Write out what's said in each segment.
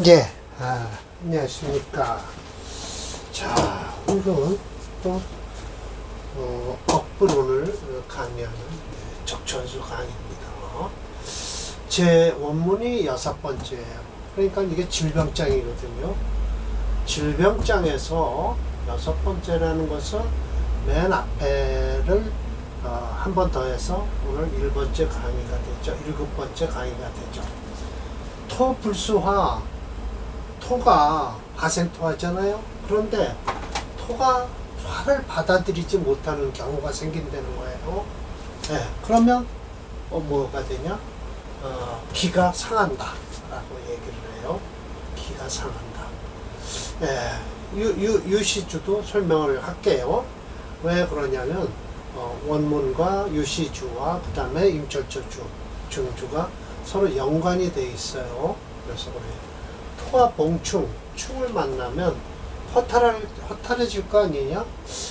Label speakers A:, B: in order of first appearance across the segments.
A: 예, 안녕하십니까. 자, 오늘은 또, 억부론을 강의하는 적천수 강의입니다. 제 원문이 6번째예요. 그러니까 이게 질병장이거든요. 질병장에서 6번째라는 것은 맨 앞에를 한 번 더 해서 오늘 1번째 강의가 되죠. 7번째 강의가 되죠. 토불수화, 토가 화생토하잖아요. 그런데 토가 화를 받아들이지 못하는 경우가 생긴다는 거예요. 네, 그러면 뭐가 되냐? 기가 상한다 라고 얘기를 해요. 기가 상한다. 유시주도 설명을 할게요. 왜 그러냐면 원문과 유시주와 그 다음에 임철조주, 중주가 서로 연관이 돼 있어요. 그래서 그래요. 토와 봉충, 충을 만나면 허탈해질 거 아니냐?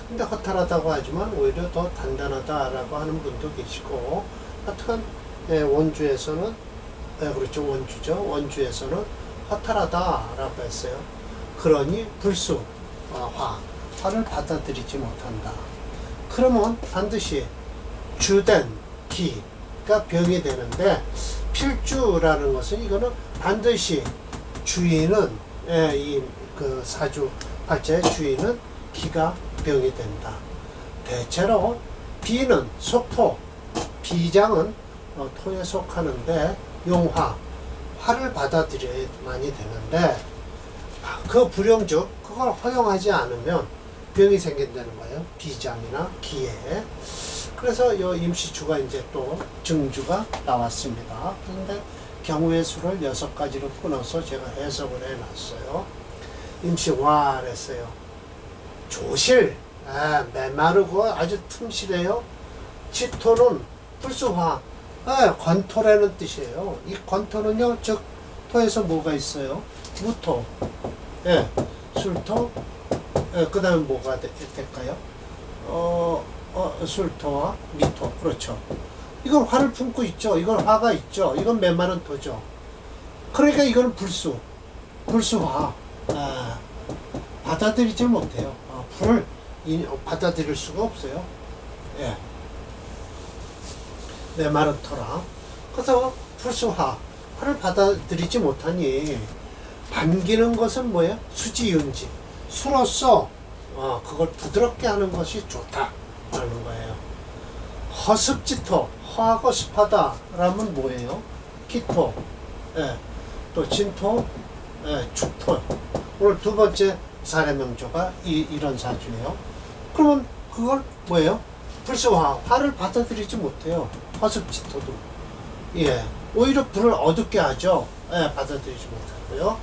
A: 근데 허탈하다고 하지만 오히려 더 단단하다라고 하는 분도 계시고, 하여튼 원주에서는 그렇죠, 원주죠. 원주에서는 허탈하다라고 했어요. 그러니 불수, 화를 받아들이지 못한다. 그러면 반드시 주된 기가 병이 되는데, 필주라는 것은 이거는 반드시 주인은 그 사주 팔자의 주인은 기가 병이 된다. 대체로 비는 속토, 비장은 토에 속하는데 용화, 화를 받아들여야 많이 되는데 그 불용즉 그걸 허용하지 않으면 병이 생긴다는 거예요. 비장이나 기에. 그래서 이 임시주가 이제 또 증주가 나왔습니다. 그런데 경우의 수를 6가지로 끊어서 제가 해석을 해놨어요. 임시화 했어요. 조실, 메마르고 아주 틈실해요. 치토는 불수화, 권토라는 뜻이에요. 이 권토는요, 즉 토에서 뭐가 있어요? 무토, 술토, 그 다음에 뭐가 될까요? 술토와 미토. 그렇죠. 이건 화를 품고 있죠. 이건 화가 있죠. 이건 메마른 토죠. 그러니까 이건 불수화. 받아들이지 못해요. 불을 받아들일 수가 없어요. 메마른 토라. 그래서 불수화, 화를 받아들이지 못하니 반기는 것은 뭐예요? 수지윤지. 수로서 그걸 부드럽게 하는 것이 좋다라는 거예요. 허습지토, 허하고 습하다 라면 뭐예요? 기토, 또 진토, 축토. 오늘 2번째 사례명조가 이런 사주예요. 그러면 그걸 뭐예요? 불수화, 화를 받아들이지 못해요. 허습지토도. 오히려 불을 어둡게 하죠. 받아들이지 못하고요.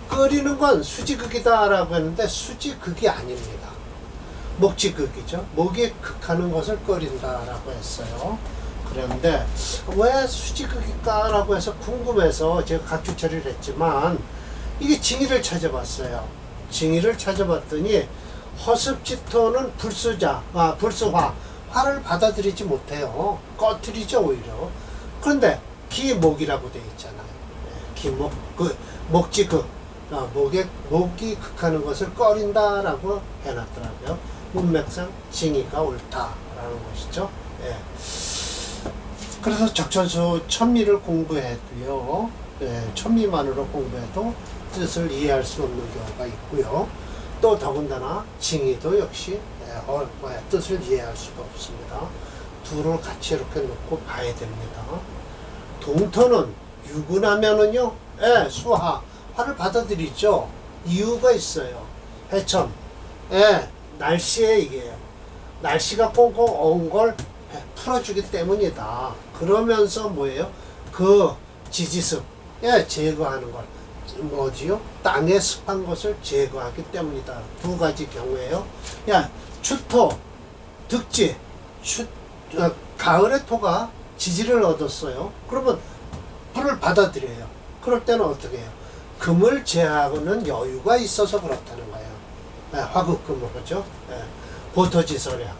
A: 끓이는 건 수지극이다 라고 했는데 수지극이 아닙니다. 목지극이죠. 목이 극하는 것을 끓인다라고 했어요. 그런데 왜 수지극일까 라고 해서 궁금해서 제가 각주 처리를 했지만 이게 징의를 찾아봤어요. 징의를 찾아봤더니 허습지토는 불수화, 화를 받아들이지 못해요. 꺼트리죠 오히려. 그런데 기목이라고 되어 있잖아요. 기목, 목지극, 목이 극하는 것을 꺼린다라고 해놨더라고요. 문맥상 징의가 옳다라는 것이죠. 그래서 적천수 천미를 공부해도요, 천미만으로 공부해도 뜻을 이해할 수 없는 경우가 있고요. 또 더군다나 징의도 역시 뜻을 이해할 수가 없습니다. 둘을 같이 이렇게 놓고 봐야 됩니다. 동토는 유근하면은요, 수화, 화를 받아들이죠. 이유가 있어요. 해천, 날씨에 이게요. 날씨가 꽁꽁 어은 걸 풀어주기 때문이다. 그러면서 뭐예요? 그 지지습, 제거하는 걸. 뭐지요? 땅에 습한 것을 제거하기 때문이다. 2가지 경우에요. 추토, 득지, 가을의 토가 지지를 얻었어요. 그러면 불을 받아들여요. 그럴 때는 어떻게 해요? 금을 제하고는 여유가 있어서 그렇다는 거예요. 화극금으로죠. 보토지설이야.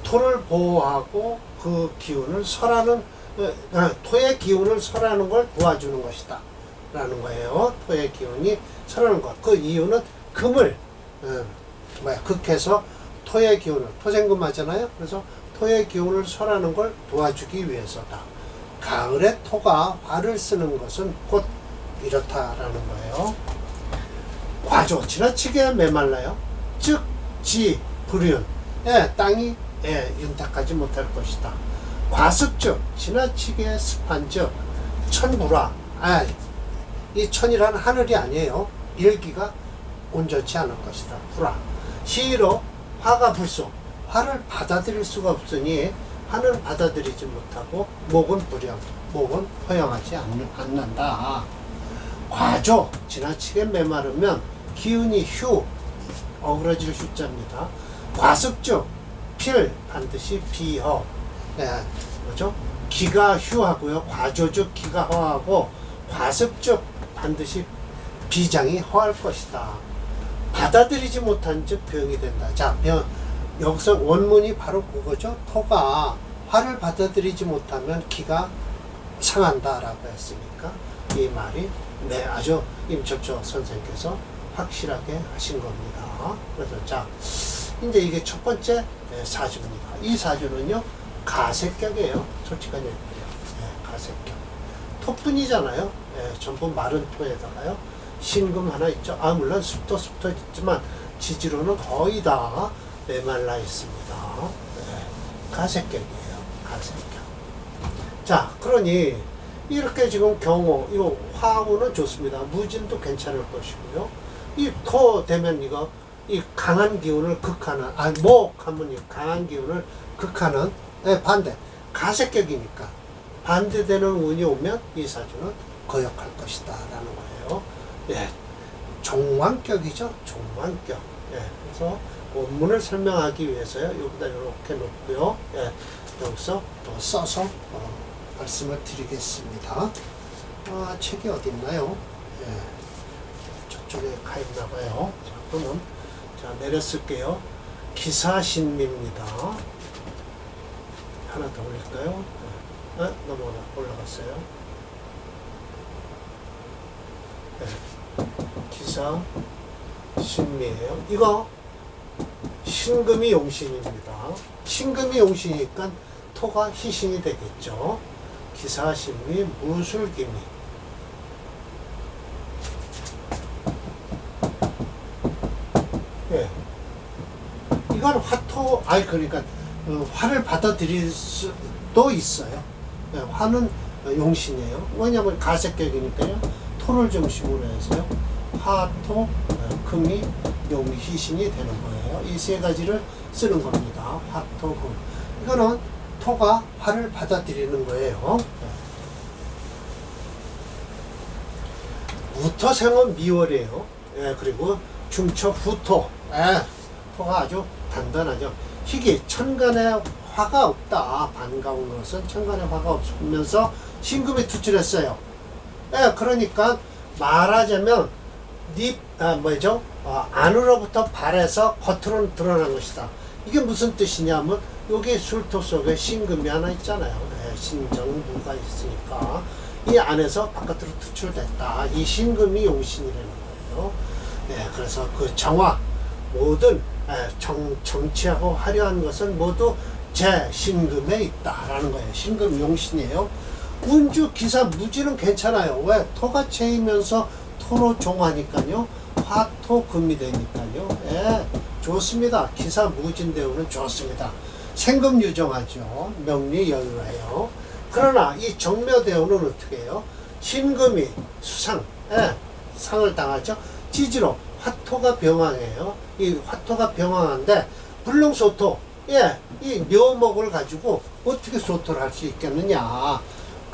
A: 토를 보호하고 그 기운을 설하는, 토의 기운을 설하는 걸 도와주는 것이다. 설한다라는 거예요. 토의 기운이 설하는 것. 그 이유는 금을 극해서 토의 기운을, 토생금 하잖아요. 그래서 토의 기운을 설하는 걸 도와주기 위해서다. 가을에 토가 화를 쓰는 것은 곧 이렇다라는 거예요. 과조, 지나치게 메말라요. 즉, 지, 불윤, 땅이 윤택하지 못할 것이다. 과습즉, 지나치게 습한 즉, 천불화, 이 천이라는 하늘이 아니에요. 일기가 온전치 않을 것이다. 불화. 시로 화가 불속, 화를 받아들일 수가 없으니 화는 받아들이지 못하고 목은 불영, 목은 허용하지 않는다. 과조, 지나치게 메마르면 기운이 휴, 어그러질 휴자입니다. 과습즉, 필, 반드시 비허. 뭐죠? 기가 휴하고요. 과조즉 기가 허하고, 과습즉 반드시 비장이 허할 것이다. 받아들이지 못한 즉 병이 된다. 자, 여기서 원문이 바로 그거죠. 토가 화를 받아들이지 못하면 기가 상한다라고 했으니까 이 말이 아주 임철조 선생께서 확실하게 하신 겁니다. 그래서 자, 이제 이게 첫 번째 사주입니다. 이 사주는요, 가색격이에요. 솔직한 얘기예요. 가색격. 토뿐이잖아요. 전부 마른 토에다가요, 신금 하나 있죠. 물론 습도 있지만 지지로는 거의 다 메말라 있습니다. 가색격이에요. 가색격. 자, 그러니 이렇게 지금 경호, 이거 화우는 좋습니다. 무진도 괜찮을 것이고요. 이 토 되면 이 강한 기운을 극하는, 목하면 강한 기운을 극하는, 반대. 가색격이니까 반대되는 운이 오면 이 사주는 거역할 것이다 라는 거예요. 종왕격이죠. 종왕격. 그래서 원문을 설명하기 위해서요, 여기다 이렇게 놓고요, 여기서 또 써서 말씀을 드리겠습니다. 책이 어디 있나요? 저쪽에 가 있나 봐요. 자, 그러면 내렸을게요. 기사신미입니다. 하나 더 올릴까요? 올라갔어요. 기사 신미예요. 이거 신금이 용신입니다. 신금이 용신이니까 토가 희신이 되겠죠. 기사 신미 무술기미. 이건 화토, 그러니까 화를 받아들일 수도 있어요. 화는 용신이에요. 왜냐하면 가색격이니까요. 토를 중심으로 해서요, 화토, 금이 용희신이 되는 거예요. 이 세 가지를 쓰는 겁니다. 화토, 금. 이거는 토가 화를 받아들이는 거예요. 무토생은 미월이에요. 그리고 중처 후토. 토가 아주 단단하죠. 희귀, 천간에 화가 없다. 반가운 것은 천간에 화가 없으면서 신금이 투출했어요. 그러니까 말하자면 안으로부터 발에서 겉으로 드러난 것이다. 이게 무슨 뜻이냐면 여기 술토 속에 신금이 하나 있잖아요. 신정무가 있으니까 이 안에서 바깥으로 투출됐다. 이 신금이 용신이라는 거예요. 그래서 그 정화, 모든 정치하고 화려한 것은 모두 제 신금에 있다라는 거예요. 신금 용신이에요. 운주 기사 무지는 괜찮아요. 왜? 토가 채이면서 토로 종하니까요. 화토금이 되니까요. 좋습니다. 기사 무진대우는 좋습니다. 생금 유정하죠. 명리 여유해요. 그러나 이 정묘대우는 어떻게 해요? 신금이 수상, 상을 당하죠. 지지로 화토가 병왕이에요. 이 화토가 병왕한데 불능소토, 이 묘목을 가지고 어떻게 소토를 할 수 있겠느냐.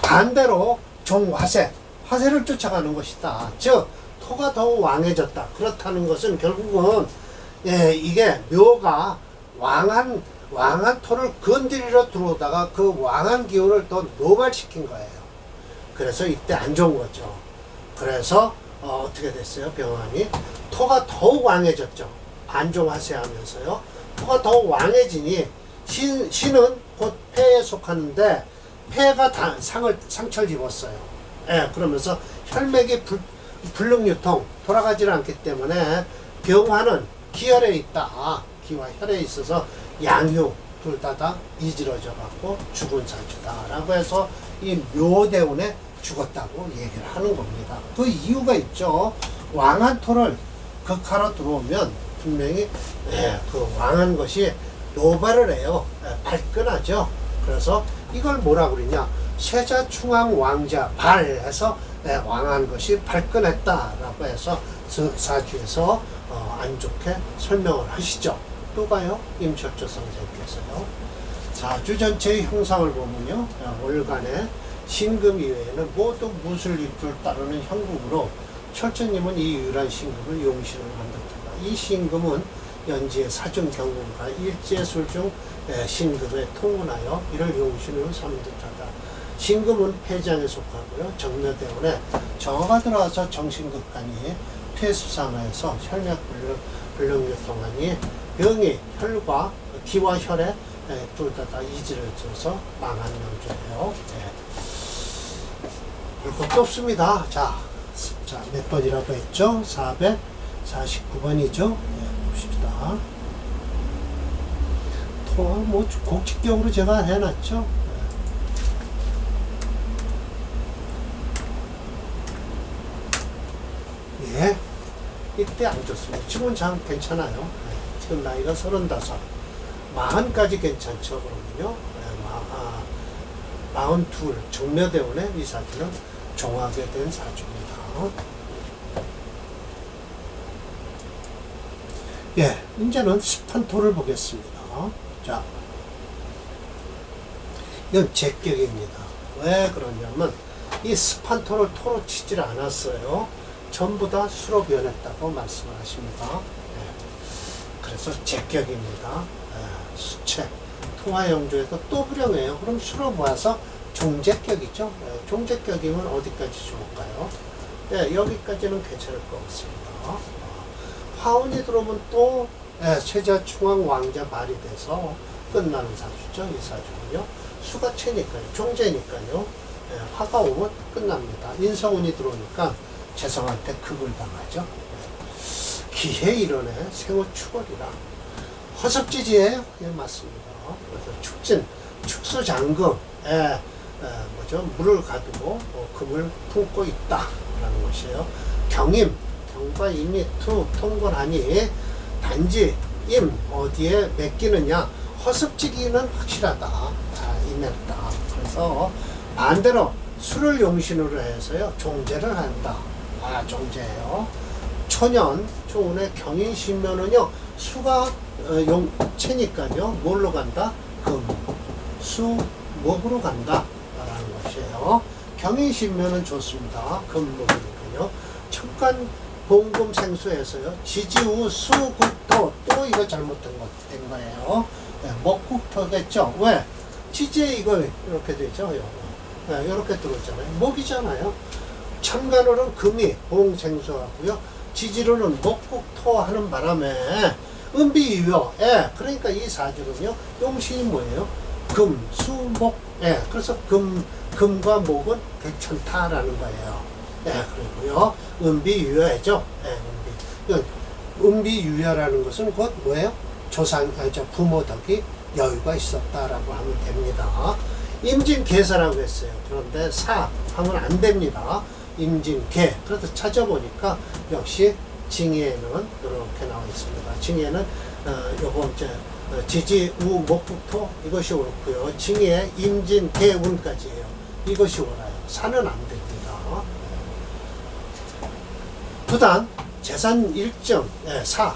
A: 반대로 종화세, 화세를 쫓아가는 것이다. 즉 토가 더 왕해졌다. 그렇다는 것은 결국은 이게 묘가 왕한 토를 건드리러 들어오다가 그 왕한 기운을 더 노발시킨 거예요. 그래서 이때 안 좋은 거죠. 그래서 어떻게 됐어요? 병환이 토가 더욱 왕해졌죠. 반종화세 하면서요. 토가 더욱 왕해지니 신은 곧 폐에 속하는데 폐가 상처를 입었어요. 예, 그러면서 혈맥이 불능유통 돌아가지를 않기 때문에 병화는 기혈에 있다. 기와 혈에 있어서 양유 둘 다 이지러져 갖고 죽은 사주다라고 해서 이 묘대운에 죽었다고 얘기를 하는 겁니다. 그 이유가 있죠. 왕한토를 극하로 들어오면 분명히 그 왕한 것이 노발을 해요. 발끈하죠. 그래서 이걸 뭐라 그러냐, 세자충왕 왕자 발해서 왕한 것이 발끈했다라고 해서 사주에서 안 좋게 설명을 하시죠. 또 봐요. 임철조 선생님께서요. 사주 전체의 형상을 보면요, 월간에 신금 이외에는 모두 무술입을 따르는 형국으로 철저님은 이 유일한 신금을 용신을 만들었다. 이 신금은 연지의 사중 경궁과 일제술 중 신금에 통운하여 이를 용신으로 삼는 듯하다. 신금은 폐장에 속하고요. 정묘대운에 정화가 들어와서 정신극간이 폐수상하여서 혈맥 불능유통하니 병이 혈과 기와 혈에 둘 다 이지를 줘서 망한 명주예요. 별것도 없습니다. 자, 몇 번이라고 했죠? 449번이죠? 봅시다. 뭐 곡식격으로 제가 해놨죠? 예. 이때 안 좋습니다. 지금은 참 괜찮아요. 지금 나이가 35. 40까지 괜찮죠, 그러면요. 42. 정묘대운에 이 사주는 종하게 된 사주입니다. 예, 이제는 스판토를 보겠습니다. 자, 이건 제격입니다. 왜 그러냐면 이 스판토를 토로 치질 않았어요. 전부 다 수로 변했다고 말씀을 하십니다. 그래서 제격입니다. 수체, 통화영조에서 또 불용해요. 그럼 수로 모아서 종제격이죠. 종제격이면 어디까지 좋을까요? 여기까지는 괜찮을 것 같습니다. 화운이 들어오면 또 세자충왕 왕자 발이 돼서 끝나는 사주죠. 이 사주는요. 수가 체니까요. 종제니까요. 화가 오면 끝납니다. 인성운이 들어오니까 재성한테 극을 당하죠. 기해 일원에 생후 축월이라 허섭지지예요. 예, 맞습니다. 그래서 축진, 축수장금, 물을 가두고 금을 품고 있다라는 것이에요. 경임, 경과 임이 투 통곤하니 단지 임 어디에 맡기느냐, 허섭지기는 확실하다. 임했다. 그래서 반대로 수를 용신으로 해서요 종제를 한다. 종제예요. 초년 초운의 경인신묘는요 수가 용체니까요 뭘로 간다? 금, 수, 목으로 간다 라는 것이에요. 경인신묘는 좋습니다. 금목이니까요. 척간 봉금 생수에서요 지지우 수국토, 또 이거 잘못된 거예요. 목국토겠죠. 왜? 지지에 이거 이렇게 되죠. 이렇게 들어오잖아요. 목이잖아요. 천간으로는 금이 봉생수하고요. 지지로는 목국토 하는 바람에 은비유효. 그러니까 이 사주는요. 용신이 뭐예요? 금, 수, 목. 그래서 금과 목은 괜찮다라는 거예요. 그리고요. 은비유효죠. 은비유효라는 것은 곧 뭐예요? 부모 덕이 여유가 있었다라고 하면 됩니다. 임진계사라고 했어요. 그런데 사 하면 안 됩니다. 임진계. 그래서 찾아보니까 역시 징해에는 이렇게 나와 있습니다. 징해는 요거 이제 지지, 우, 목국토 이것이 옳고요. 징해, 임진, 개운까지예요. 이것이 옳아요. 사는 안 됩니다. 부단 재산 일정, 사,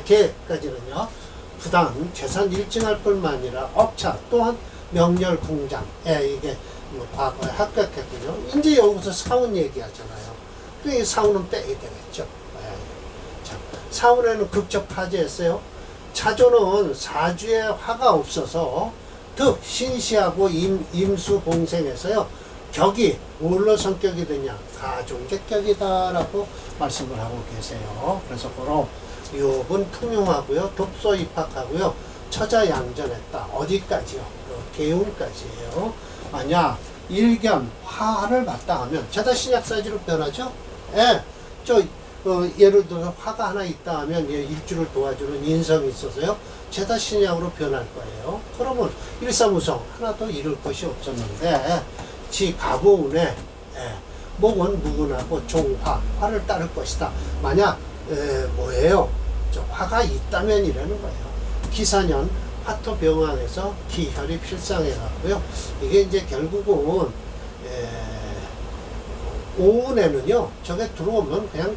A: 개까지는요. 부단 재산 일증할 뿐만 아니라 업차 또한 명렬 공장, 이게 과거에 합격했군요. 이제 여기서 사운 얘기하잖아요. 그러니까 사운은 빼야 되겠죠. 자, 사운에는 극적 파재했어요. 자조는 사주에 화가 없어서 득 신시하고 임수 봉생해서요. 격이 뭘로 성격이 되냐? 가종제격이다라고 말씀을 하고 계세요. 그래서 고로 유업은 풍용하고요. 독소 입학하고요. 처자 양전했다. 어디까지요? 개운까지예요. 만약 일견 화를 맞다 하면 죄다 신약 사지로 변하죠. 예, 예를 들어서 화가 하나 있다 하면 일주를 도와주는 인성이 있어서요. 죄다 신약으로 변할 거예요. 그러면 일사무성 하나도 잃을 것이 없었는데 지 가보운에 목은 무근하고 종화, 화를 따를 것이다. 만약 뭐예요? 화가 있다면 이라는 거예요. 기사년 화토병왕에서 기혈이 필상해갖고요. 이게 이제 결국은 오운에는요. 저게 들어오면 그냥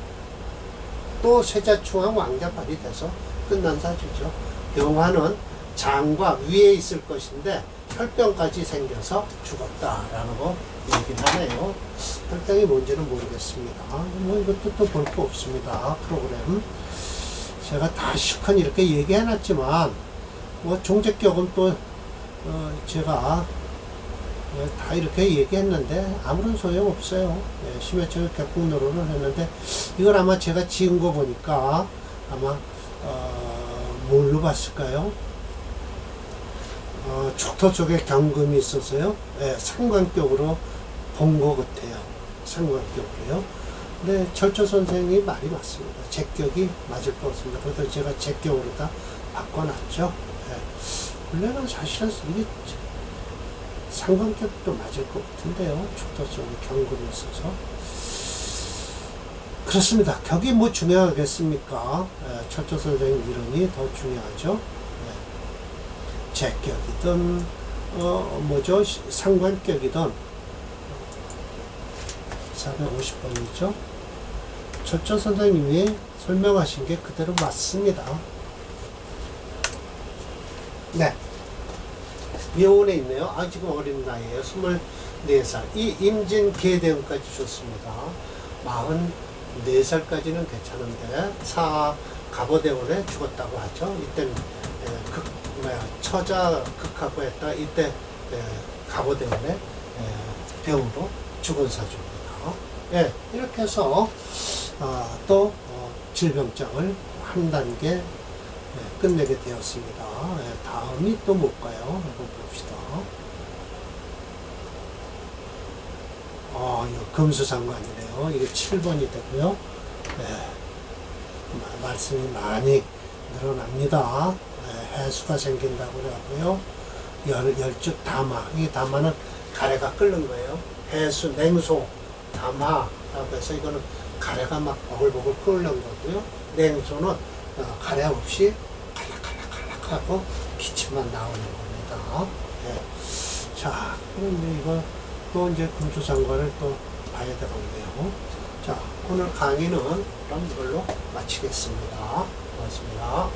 A: 또 쇠자충왕 왕자발이 돼서 끝난 사주죠. 병화는 장과 위에 있을 것인데 혈병까지 생겨서 죽었다라는 거 얘기를 하네요. 혈병이 뭔지는 모르겠습니다. 뭐 이것도 또 볼 거 없습니다. 프로그램. 제가 다 시컷 이렇게 얘기해놨지만 뭐 종제격은 또 제가 다 이렇게 얘기했는데 아무런 소용 없어요. 심해처럼 격국노론을 했는데 이걸 아마 제가 지은 거 보니까 아마 뭘로 봤을까요? 축토 속에 경금이 있어서요. 상관격으로 본 것 같아요. 상관격으로요. 근데 철조 선생이 말이 맞습니다. 제격이 맞을 것 같습니다. 그래서 제가 제격으로 다 바꿔놨죠. 원래는 사실은 이게 상관격도 맞을 것 같은데요. 축토 속에 경금이 있어서. 그렇습니다. 격이 뭐 중요하겠습니까? 철조 선생 이론이 더 중요하죠. 제격이든 뭐죠? 상관격이든 450번이죠. 철조 선생님이 설명하신 게 그대로 맞습니다. 네. 묘원에 있네요. 지금 어린 나이에요. 24살. 이 임진 계대운까지 좋습니다. 44살까지는 괜찮은데 갑오대운에 죽었다고 하죠. 이때는 처자 극하고 했다. 이때 갑오대운에 병으로 죽은 사주입니다. 이렇게 해서 또 질병장을 한 단계 끝내게 되었습니다. 다음이 또 뭘까요? 한번 봅시다. 이거 금수상관이네요. 이게 7번이 되고요. 말씀이 많이 늘어납니다. 해수가 생긴다고 하고요. 열쭉 담화. 이 담화는 가래가 끓는 거예요. 해수, 냉소, 담화라고 해서 이거는 가래가 막 버글버글 끓는 거고요. 냉소는 가래 없이 칼락칼락칼락하고 기침만 나오는 겁니다. 자, 그럼 이거 또 이제 금수상관을 또 봐야 되겠네요. 자, 오늘 강의는 그럼 이걸로 마치겠습니다. 고맙습니다.